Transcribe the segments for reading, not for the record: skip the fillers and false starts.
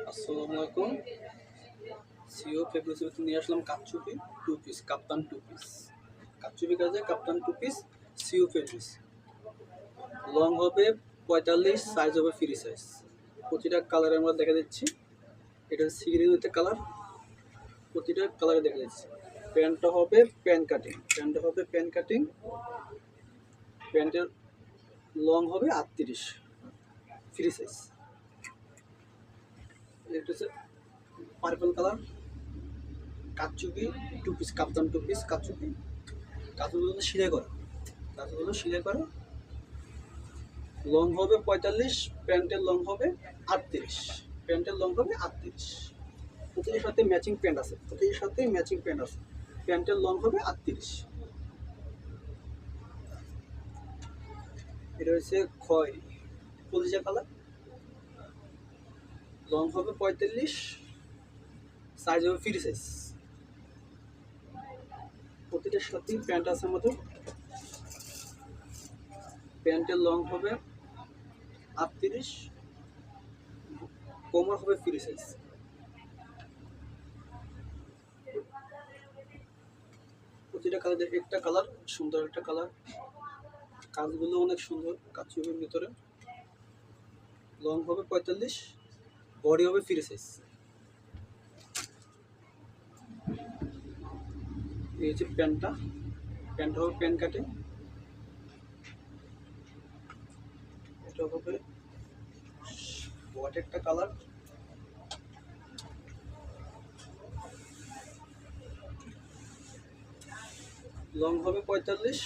আসসালামু আলাইকুম। সিও ফেব্রুয়ারি নিয়ে আসলাম কাপচুপি 2 পিস, কাপ্তান 2 পিস। কাপচুপি কাজে কাপ্তান 2 পিস সিও ফেব্রিক্স। লং হবে 45, সাইজ হবে ফ্রি সাইজ। প্রতিটা কালারে আমরা দেখা দিচ্ছি। এটা সিগ্রিনতে কালার, প্রতিটা কালারে দেখা যাচ্ছে। প্যান্টটা হবে প্যান্ট কাটিং। প্যান্টের লং হবে 38, ফ্রি সাইজ। এটা হচ্ছে পার্পল কালার কাপচুপি 2 পিস, কাপ্তান 2 পিস কাপচুপি। কাজগুলো সেলাই করা। লং হবে 45, প্যান্টের লং হবে 38। প্রতিটির সাথে ম্যাচিং প্যান্ট আছে। প্যান্টের লং হবে 38। এটা হচ্ছে খয়েরি কলিজা কালার। লং হবে 45, সাইজ হবে ফ্রি সাইজ। প্রতিটার সাথেই প্যান্ট আছে আমাদের। প্যান্টের লং হবে 38, কোমর হবে ফ্রি সাইজ। প্রতিটা কালার একটা কালার সুন্দর, একটা কালার। কাজগুলো অনেক সুন্দর কাজগুলোর ভিতরে। লং হবে 45, বডি হবে ফ্রি সাইজ। এই হচ্ছে প্যান্টটা হবে প্যান্ট কাটে। এটা হবে হোয়াইট একটা কালার। লং হবে 45,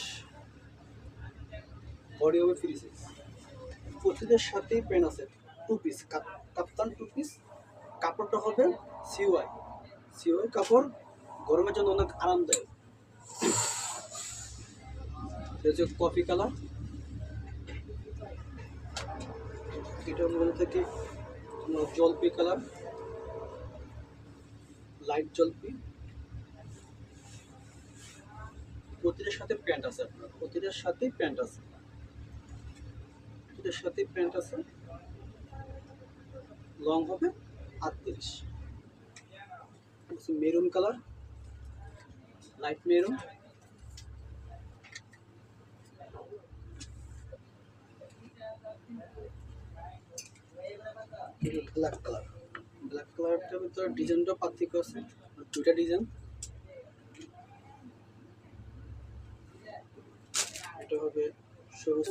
বডি হবে ফ্রি সাইজ। প্রতিটার সাথেই প্যান্ট আছে 2 পিস, কাপ্তান 2 পিস। কাপড়টা হবে সিওয়াই কাপড়, গরমের জন্য অনেক আরামদায়ক। এটা হচ্ছে কফি কালার। এটা মধ্যে থেকে জলপি কালার, লাইট জলপি। প্রতিটার সাথে প্যান্ট আছে প্রতিটার সাথেই প্যান্ট আছে। লং হবে 38। Maroon colour, light maroon. Black কালারটার ভিতরে ডিজাইনটা পার্থক্য আছে, দুইটা ডিজাইন। এটা হবে সবুজ।